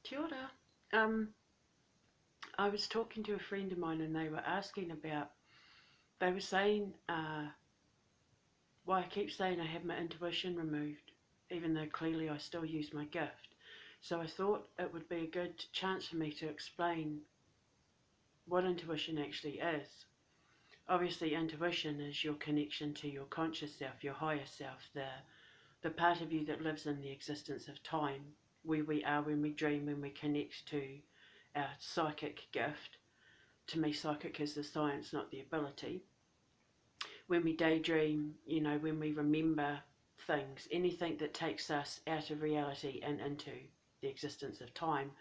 Kia ora. I was talking to a friend of mine and they were asking about, they were saying why I keep saying I have my intuition removed, even though clearly I still use my gift. So I thought it would be a good chance for me to explain what intuition actually is. Obviously, intuition is your connection to your conscious self, your higher self, the part of you that lives in the existence of time, where we are when we dream, when we connect to our psychic gift. To me, psychic is the science, not the ability. When we daydream, when we remember things, anything that takes us out of reality and into the existence of time,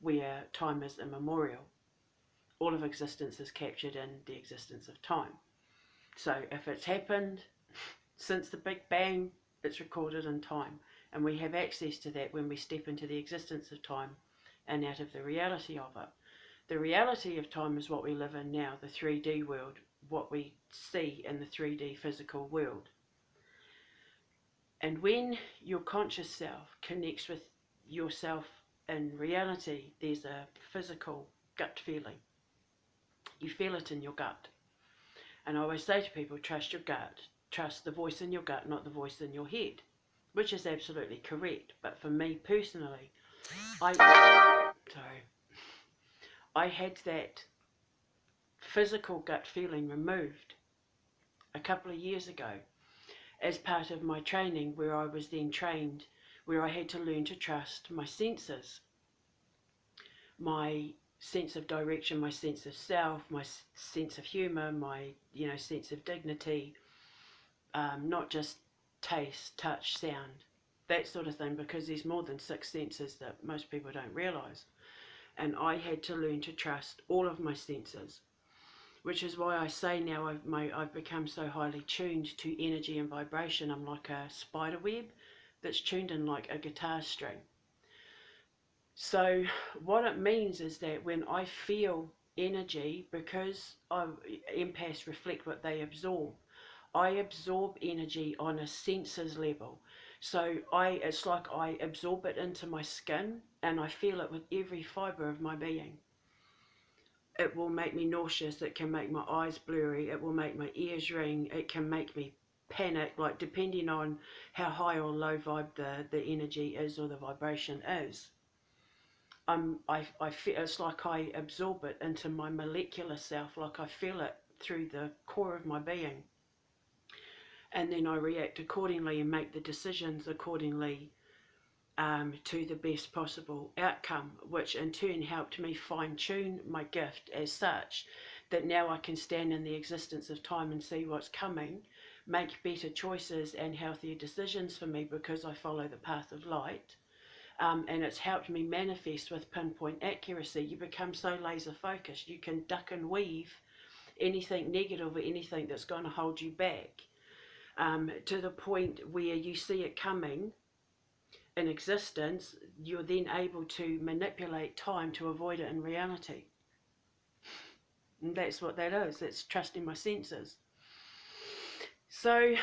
where time is immemorial. All of existence is captured in the existence of time. So if it's happened since the Big Bang, it's recorded in time. And we have access to that when we step into the existence of time and out of the reality of it. The reality of time is what we live in now, the 3D world, what we see in the 3D physical world. And when your conscious self connects with yourself in reality, there's a physical gut feeling. You feel it in your gut. And I always say to people, trust your gut. Trust the voice in your gut, not the voice in your head, which is absolutely correct. But for me personally, I had that physical gut feeling removed a couple of years ago as part of my training, where I was then trained, where I had to learn to trust my senses, my sense of direction, my sense of self, my sense of humour, my sense of dignity, not just taste, touch, sound, that sort of thing, because there's more than 6 senses that most people don't realise. And I had to learn to trust all of my senses, which is why I say now I've become so highly tuned to energy and vibration. I'm like a spider web that's tuned in like a guitar string. So what it means is that when I feel energy, because empaths reflect what they absorb, I absorb energy on a senses level. So it's like I absorb it into my skin and I feel it with every fibre of my being. It will make me nauseous, it can make my eyes blurry, it will make my ears ring, it can make me panic, like depending on how high or low vibe the energy is or the vibration is. I feel it's like I absorb it into my molecular self, like I feel it through the core of my being. And then I react accordingly and make the decisions accordingly to the best possible outcome, which in turn helped me fine-tune my gift as such that now I can stand in the existence of time and see what's coming, make better choices and healthier decisions for me because I follow the path of light. And it's helped me manifest with pinpoint accuracy. You become so laser focused, you can duck and weave anything negative or anything that's going to hold you back, to the point where you see it coming in existence. You're then able to manipulate time to avoid it in reality. And that's what that is. It's trusting my senses. So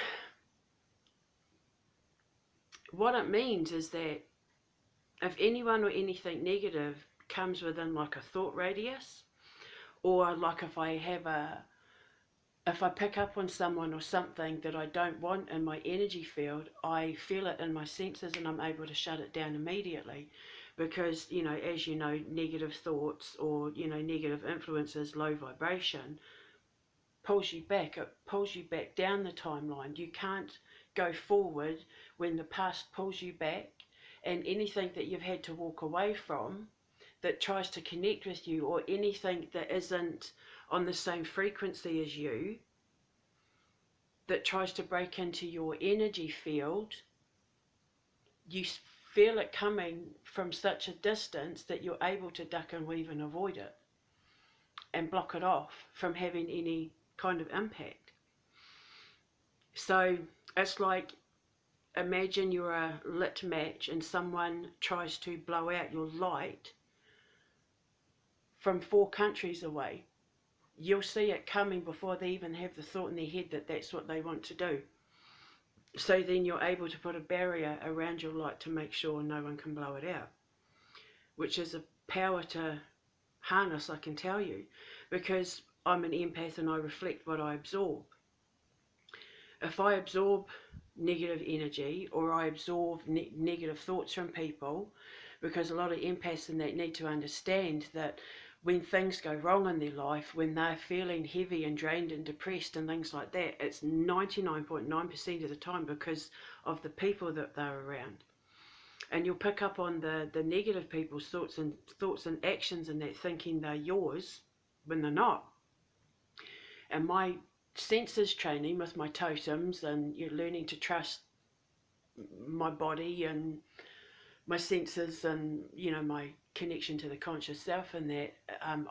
what it means is that if anyone or anything negative comes within like a thought radius, or like if I pick up on someone or something that I don't want in my energy field, I feel it in my senses and I'm able to shut it down immediately. Because, as you know, negative thoughts or, negative influences, low vibration, pulls you back. It pulls you back down the timeline. You can't go forward when the past pulls you back, and anything that you've had to walk away from that tries to connect with you, or anything that isn't on the same frequency as you, that tries to break into your energy field, you feel it coming from such a distance that you're able to duck and weave and avoid it and block it off from having any kind of impact. So it's like, imagine you're a lit match and someone tries to blow out your light from 4 countries away. You'll see it coming before they even have the thought in their head that that's what they want to do. So then you're able to put a barrier around your light to make sure no one can blow it out. which is a power to harness, I can tell you, because I'm an empath and I reflect what I absorb. If I absorb negative energy, or I absorb negative thoughts from people, because a lot of empaths and that need to understand that when things go wrong in their life, when they're feeling heavy and drained and depressed and things like that, it's 99.9% of the time because of the people that they're around. And you'll pick up on the negative people's thoughts and actions and that, thinking they're yours when they're not. And my senses training with my totems, and you're learning to trust my body and my senses, and my connection to the conscious self, and that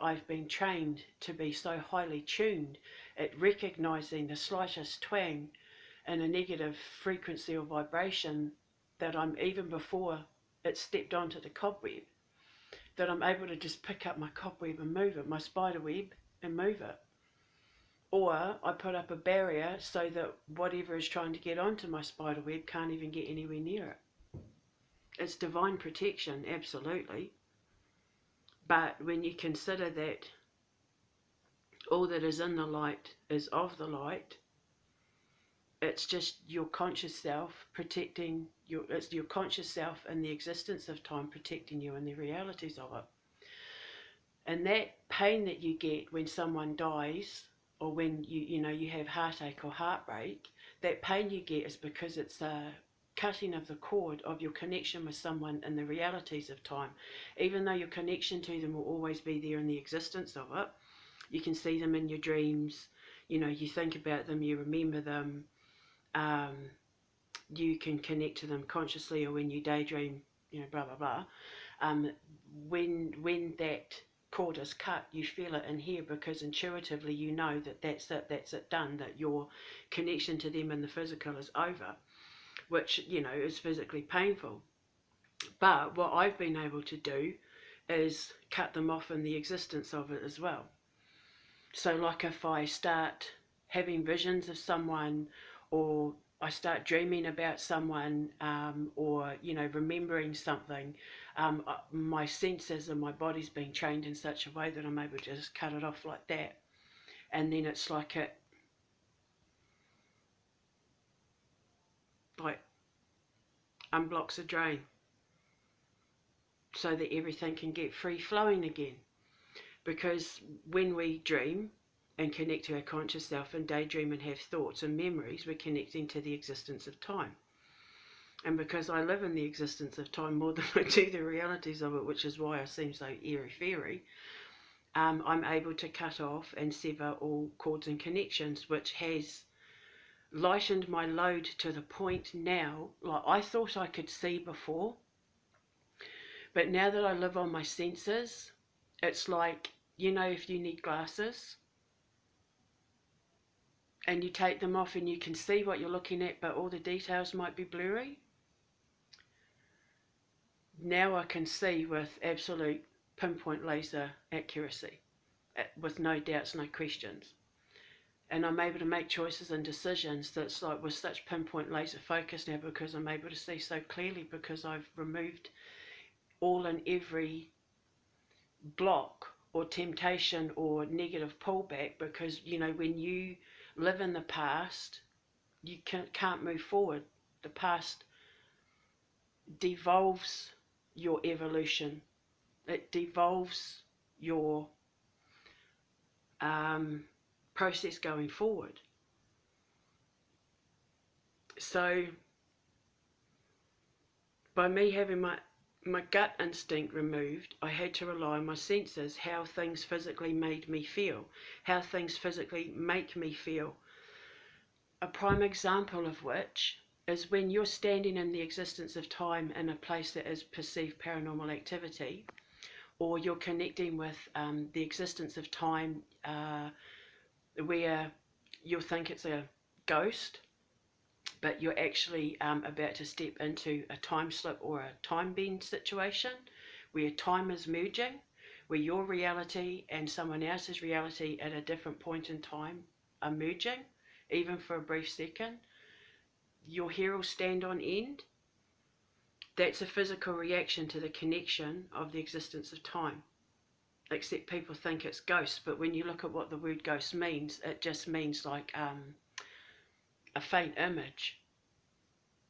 I've been trained to be so highly tuned at recognizing the slightest twang in a negative frequency or vibration, that I'm, even before it stepped onto the cobweb, that I'm able to just pick up my cobweb and move it, my spider web, and move it. Or I put up a barrier so that whatever is trying to get onto my spider web can't even get anywhere near it. It's divine protection, absolutely. But when you consider that all that is in the light is of the light, it's just your conscious self protecting it's your conscious self and the existence of time protecting you and the realities of it. And that pain that you get when someone dies, or when you have heartache or heartbreak, that pain you get is because it's a cutting of the cord of your connection with someone and the realities of time. Even though your connection to them will always be there in the existence of it, you can see them in your dreams, you think about them, you remember them, you can connect to them consciously, or when you daydream, blah blah blah. When that cord is cut, you feel it in here, because intuitively you know that that's it done, that your connection to them in the physical is over, which is physically painful. But what I've been able to do is cut them off in the existence of it as well. So like if I start having visions of someone, or I start dreaming about someone, or remembering something, my senses and my body's been trained in such a way that I'm able to just cut it off like that. And then it's like it unblocks a drain, so that everything can get free flowing again. Because when we dream and connect to our conscious self and daydream and have thoughts and memories, we're connecting to the existence of time. And because I live in the existence of time more than I do the realities of it, which is why I seem so airy-fairy, I'm able to cut off and sever all cords and connections, which has lightened my load to the point now, like I thought I could see before, but now that I live on my senses, it's like, if you need glasses and you take them off and you can see what you're looking at, but all the details might be blurry. Now I can see with absolute pinpoint laser accuracy, with no doubts, no questions. And I'm able to make choices and decisions that's like with such pinpoint laser focus now, because I'm able to see so clearly, because I've removed all and every block or temptation or negative pullback. Because when you live in the past, you can't move forward. The past devolves your evolution. It devolves your process going forward. So by me having my gut instinct removed, I had to rely on my senses, how things physically made me feel, how things physically make me feel. A prime example of which is when you're standing in the existence of time in a place that is perceived paranormal activity, or you're connecting with the existence of time where you'll think it's a ghost, but you're actually about to step into a time slip or a time bend situation, where time is merging, where your reality and someone else's reality at a different point in time are merging, even for a brief second. Your hair will stand on end. That's a physical reaction to the connection of the existence of time. Except people think it's ghosts, but when you look at what the word ghost means, it just means like a faint image,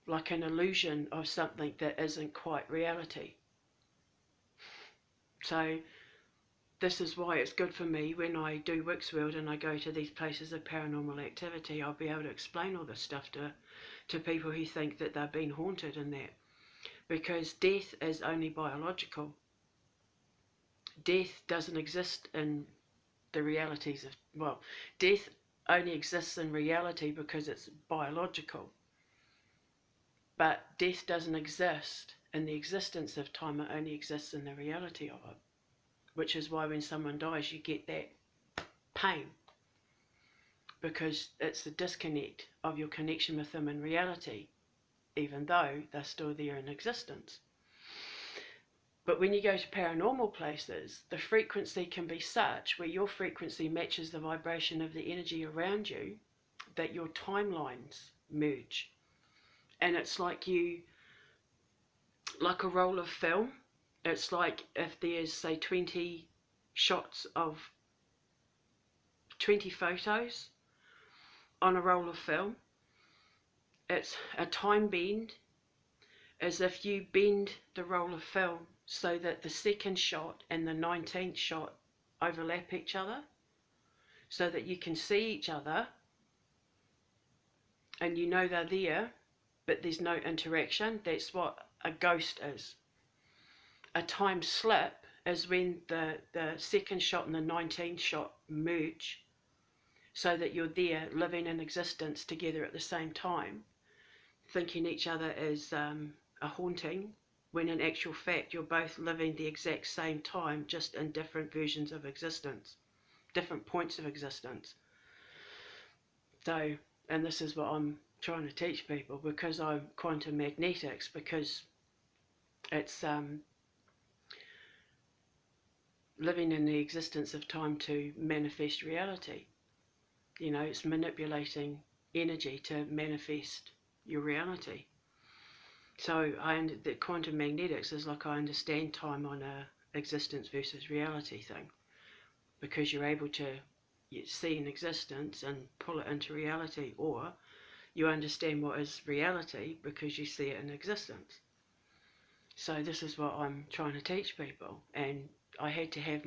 like an illusion of something that isn't quite reality. So this is why it's good for me when I do Wix World and I go to these places of paranormal activity. I'll be able to explain all this stuff to people who think that they're being haunted and that. Because death is only biological. Death doesn't exist in the realities of, well, death only exists in reality because it's biological. But death doesn't exist in the existence of time, it only exists in the reality of it. Which is why when someone dies, you get that pain. Because it's the disconnect of your connection with them in reality, even though they're still there in existence. But when you go to paranormal places, the frequency can be such where your frequency matches the vibration of the energy around you that your timelines merge. And it's like like a roll of film. It's like if there's, say, 20 shots of 20 photos on a roll of film. It's a time bend, as if you bend the roll of film so that the second shot and the 19th shot overlap each other, so that you can see each other and you know they're there, but there's no interaction. That's what a ghost is. A time slip is when the second shot and the 19th shot merge, so that you're there living in existence together at the same time, thinking each other is a haunting, when in actual fact you're both living the exact same time, just in different versions of existence, different points of existence. So, and this is what I'm trying to teach people, because I'm quantum magnetics, because it's living in the existence of time to manifest reality. You know, it's manipulating energy to manifest your reality. So the quantum magnetics is like, I understand time on a existence versus reality thing, because you're able to see an existence and pull it into reality, or you understand what is reality because you see it in existence. So this is what I'm trying to teach people, and I had to have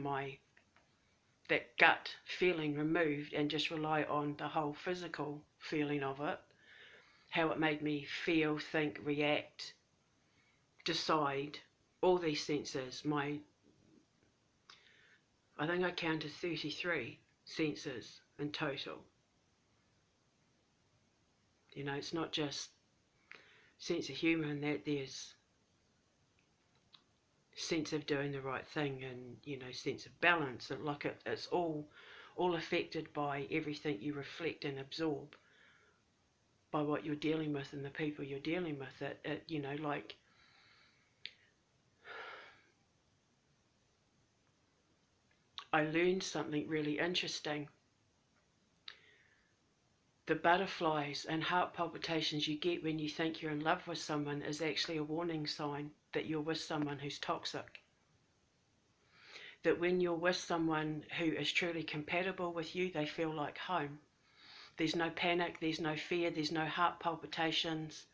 that gut feeling removed and just rely on the whole physical feeling of it, how it made me feel, think, react, decide, all these senses. I think I counted 33 senses in total. You know, it's not just sense of humour and that, there's sense of doing the right thing, and, you know, sense of balance, and like it's all affected by everything you reflect and absorb, by what you're dealing with and the people you're dealing with. It you know, like, I learned something really interesting. The butterflies and heart palpitations you get when you think you're in love with someone is actually a warning sign that you're with someone who's toxic. That when you're with someone who is truly compatible with you, they feel like home. There's no panic, there's no fear, there's no heart palpitations.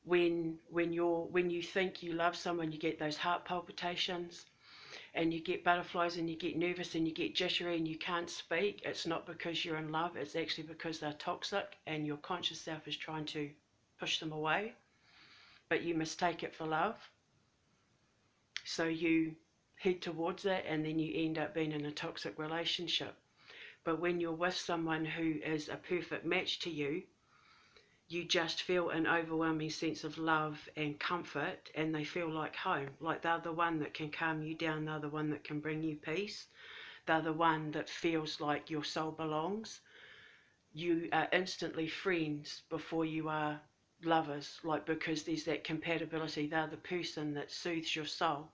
When you think you love someone, you get those heart palpitations, and you get butterflies, and you get nervous, and you get jittery, and you can't speak. It's not because you're in love, it's actually because they're toxic and your conscious self is trying to push them away, but you mistake it for love. So you head towards it, and then you end up being in a toxic relationship. But when you're with someone who is a perfect match to you, you just feel an overwhelming sense of love and comfort, and they feel like home. Like they're the one that can calm you down, they're the one that can bring you peace, they're the one that feels like your soul belongs. You are instantly friends before you are lovers, like, because there's that compatibility. They're the person that soothes your soul.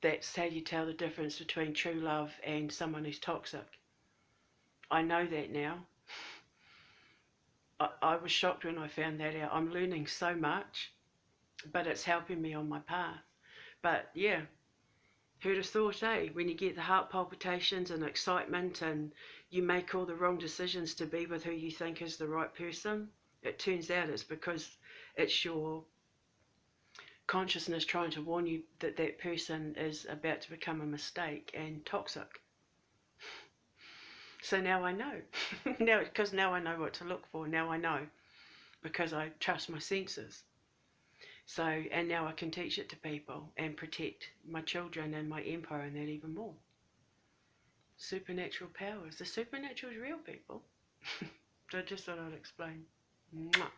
That's how you tell the difference between true love and someone who's toxic. I know that now. I was shocked when I found that out. I'm learning so much, but it's helping me on my path. But yeah, who'd have thought, eh? When you get the heart palpitations and excitement and you make all the wrong decisions to be with who you think is the right person, it turns out it's because it's your consciousness trying to warn you that that person is about to become a mistake and toxic. So now I know. Because now I know what to look for. Now I know because I trust my senses. So, and now I can teach it to people and protect my children and my empire and that even more. Supernatural powers. The supernatural is real, people. So I just thought I'd explain. Mwah.